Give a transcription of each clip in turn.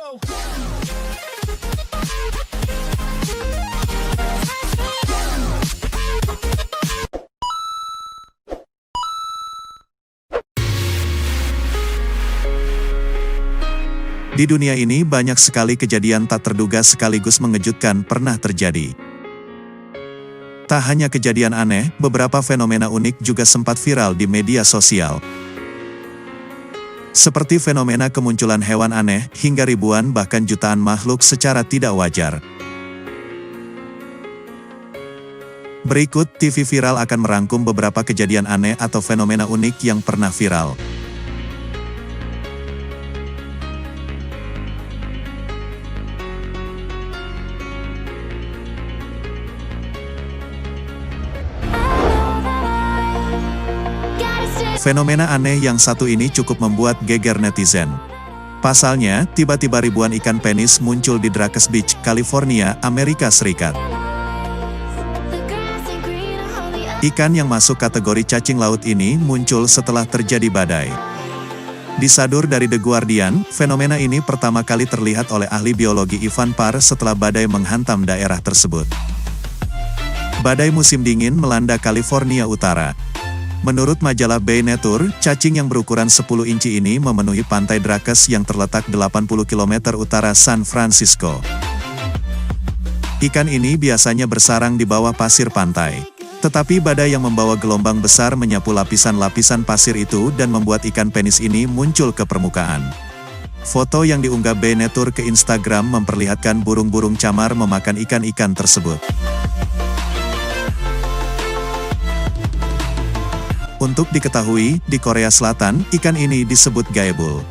go. Di dunia ini banyak sekali kejadian tak terduga sekaligus mengejutkan pernah terjadi. Tak hanya kejadian aneh, beberapa fenomena unik juga sempat viral di media sosial. Seperti fenomena kemunculan hewan aneh, hingga ribuan bahkan jutaan makhluk secara tidak wajar. Berikut TV Viral akan merangkum beberapa kejadian aneh atau fenomena unik yang pernah viral. Fenomena aneh yang satu ini cukup membuat geger netizen. Pasalnya, tiba-tiba ribuan ikan penis muncul di Drakes Beach, California, Amerika Serikat. Ikan yang masuk kategori cacing laut ini muncul setelah terjadi badai. Disadur dari The Guardian, fenomena ini pertama kali terlihat oleh ahli biologi Ivan Parr setelah badai menghantam daerah tersebut. Badai musim dingin melanda California Utara. Menurut majalah Bay Nature, cacing yang berukuran 10 inci ini memenuhi pantai Drakes yang terletak 80 km utara San Francisco. Ikan ini biasanya bersarang di bawah pasir pantai. Tetapi badai yang membawa gelombang besar menyapu lapisan-lapisan pasir itu dan membuat ikan penis ini muncul ke permukaan. Foto yang diunggah Bay Nature ke Instagram memperlihatkan burung-burung camar memakan ikan-ikan tersebut. Untuk diketahui, di Korea Selatan, ikan ini disebut gaebul.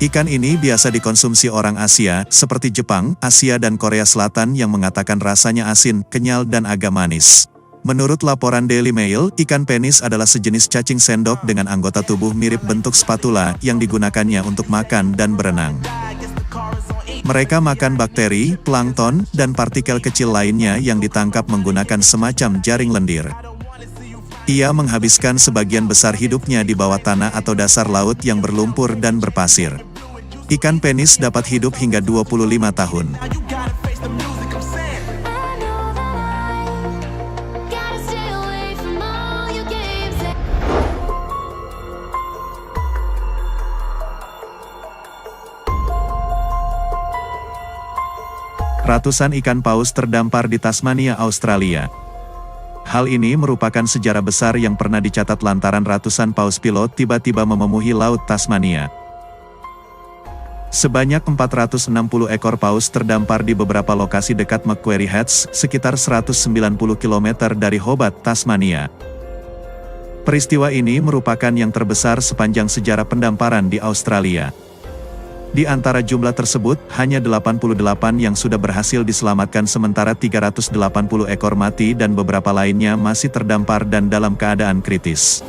Ikan ini biasa dikonsumsi orang Asia, seperti Jepang, Asia dan Korea Selatan yang mengatakan rasanya asin, kenyal dan agak manis. Menurut laporan Daily Mail, ikan penis adalah sejenis cacing sendok dengan anggota tubuh mirip bentuk spatula yang digunakannya untuk makan dan berenang. Mereka makan bakteri, plankton, dan partikel kecil lainnya yang ditangkap menggunakan semacam jaring lendir. Ia menghabiskan sebagian besar hidupnya di bawah tanah atau dasar laut yang berlumpur dan berpasir. Ikan penis dapat hidup hingga 25 tahun. Ratusan ikan paus terdampar di Tasmania, Australia. Hal ini merupakan sejarah besar yang pernah dicatat lantaran ratusan paus pilot tiba-tiba memenuhi laut Tasmania. Sebanyak 460 ekor paus terdampar di beberapa lokasi dekat Macquarie Heads, sekitar 190 km dari Hobart, Tasmania. Peristiwa ini merupakan yang terbesar sepanjang sejarah pendamparan di Australia. Di antara jumlah tersebut, hanya 88 yang sudah berhasil diselamatkan sementara 380 ekor mati dan beberapa lainnya masih terdampar dan dalam keadaan kritis.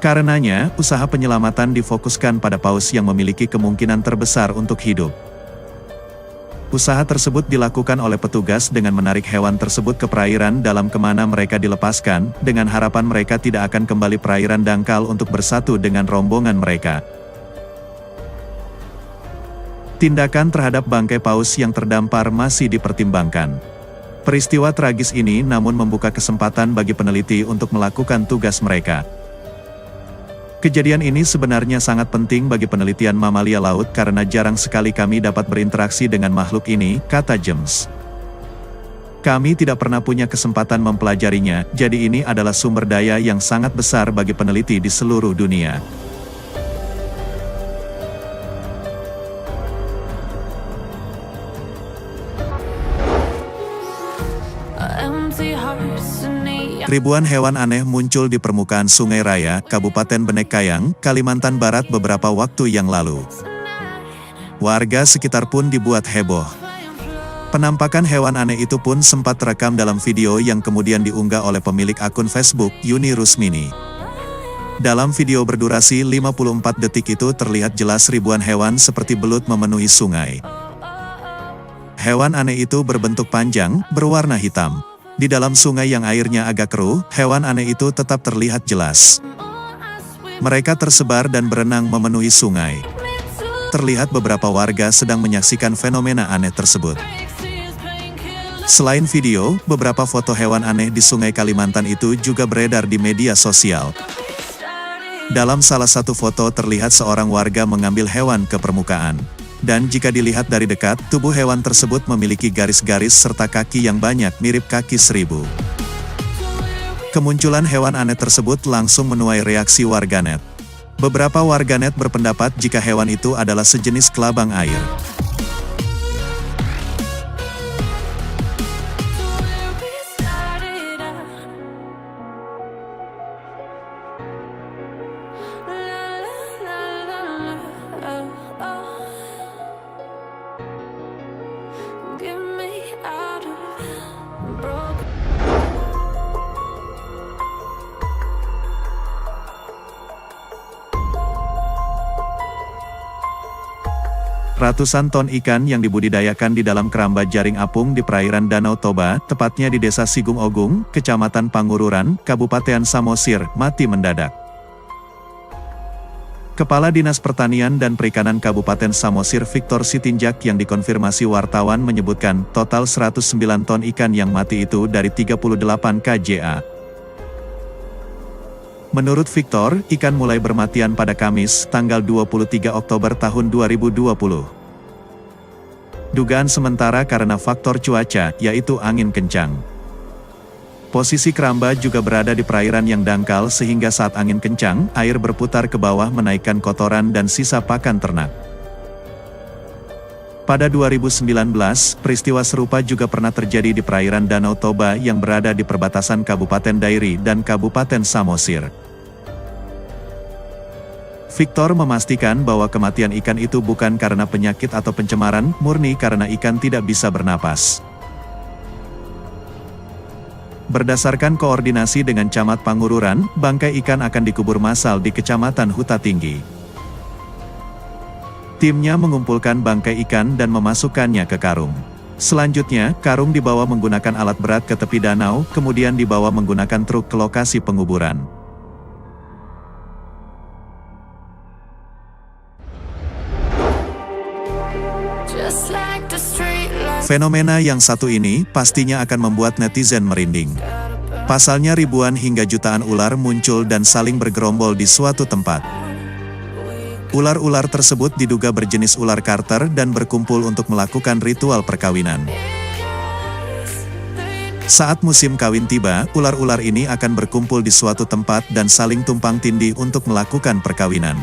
Karenanya, usaha penyelamatan difokuskan pada paus yang memiliki kemungkinan terbesar untuk hidup. Usaha tersebut dilakukan oleh petugas dengan menarik hewan tersebut ke perairan dalam kemana mereka dilepaskan, dengan harapan mereka tidak akan kembali perairan dangkal untuk bersatu dengan rombongan mereka. Tindakan terhadap bangkai paus yang terdampar masih dipertimbangkan. Peristiwa tragis ini namun membuka kesempatan bagi peneliti untuk melakukan tugas mereka. Kejadian ini sebenarnya sangat penting bagi penelitian mamalia laut karena jarang sekali kami dapat berinteraksi dengan makhluk ini, kata James. Kami tidak pernah punya kesempatan mempelajarinya, jadi ini adalah sumber daya yang sangat besar bagi peneliti di seluruh dunia. Ribuan hewan aneh muncul di permukaan Sungai Raya, Kabupaten Benek Kayang, Kalimantan Barat beberapa waktu yang lalu. Warga sekitar pun dibuat heboh. Penampakan hewan aneh itu pun sempat terekam dalam video yang kemudian diunggah oleh pemilik akun Facebook, Yuni Rusmini. Dalam video berdurasi 54 detik itu terlihat jelas ribuan hewan seperti belut memenuhi sungai. Hewan aneh itu berbentuk panjang, berwarna hitam. Di dalam sungai yang airnya agak keruh, hewan aneh itu tetap terlihat jelas. Mereka tersebar dan berenang memenuhi sungai. terlihat beberapa warga sedang menyaksikan fenomena aneh tersebut. Selain video, beberapa foto hewan aneh di Sungai Kalimantan itu juga beredar di media sosial. Dalam salah satu foto terlihat seorang warga mengambil hewan ke permukaan. Dan jika dilihat dari dekat, tubuh hewan tersebut memiliki garis-garis serta kaki yang banyak mirip kaki seribu. Kemunculan hewan aneh tersebut langsung menuai reaksi warganet. Beberapa warganet berpendapat jika hewan itu adalah sejenis kelabang air. Ratusan ton ikan yang dibudidayakan di dalam keramba jaring apung di perairan Danau Toba, tepatnya di Desa Sigung Ogung, Kecamatan Pangururan, Kabupaten Samosir, mati mendadak. Kepala Dinas Pertanian dan Perikanan Kabupaten Samosir Victor Sitinjak yang dikonfirmasi wartawan menyebutkan total 109 ton ikan yang mati itu dari 38 kja. Menurut Victor, ikan mulai bermatian pada Kamis, tanggal 23 Oktober tahun 2020. Dugaan sementara karena faktor cuaca, yaitu angin kencang. Posisi keramba juga berada di perairan yang dangkal sehingga saat angin kencang, air berputar ke bawah menaikkan kotoran dan sisa pakan ternak. Pada 2019, peristiwa serupa juga pernah terjadi di perairan Danau Toba yang berada di perbatasan Kabupaten Dairi dan Kabupaten Samosir. Victor memastikan bahwa kematian ikan itu bukan karena penyakit atau pencemaran, murni karena ikan tidak bisa bernapas. Berdasarkan koordinasi dengan Camat Pangururan, bangkai ikan akan dikubur massal di Kecamatan Huta Tinggi. Timnya mengumpulkan bangkai ikan dan memasukkannya ke karung. Selanjutnya, karung dibawa menggunakan alat berat ke tepi danau, kemudian dibawa menggunakan truk ke lokasi penguburan. Fenomena yang satu ini pastinya akan membuat netizen merinding. Pasalnya ribuan hingga jutaan ular muncul dan saling bergerombol di suatu tempat. Ular-ular tersebut diduga berjenis ular Carter dan berkumpul untuk melakukan ritual perkawinan. Saat musim kawin tiba, ular-ular ini akan berkumpul di suatu tempat dan saling tumpang tindih untuk melakukan perkawinan.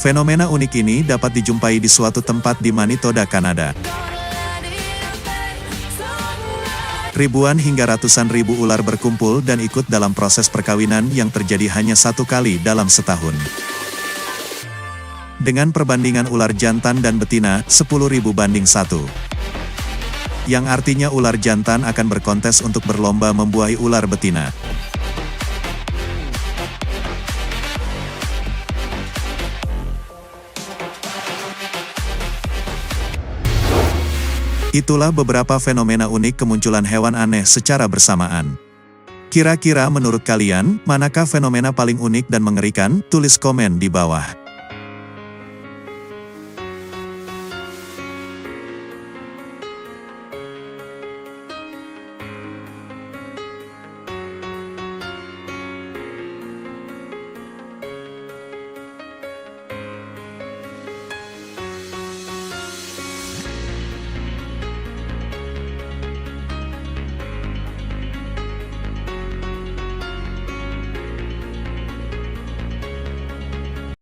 Fenomena unik ini dapat dijumpai di suatu tempat di Manitoba, Kanada. Ribuan hingga ratusan ribu ular berkumpul dan ikut dalam proses perkawinan yang terjadi hanya satu kali dalam setahun. Dengan perbandingan ular jantan dan betina, 10.000 banding 1. Yang artinya ular jantan akan berkontes untuk berlomba membuahi ular betina. Itulah beberapa fenomena unik kemunculan hewan aneh secara bersamaan. Kira-kira menurut kalian, manakah fenomena paling unik dan mengerikan? Tulis komen di bawah.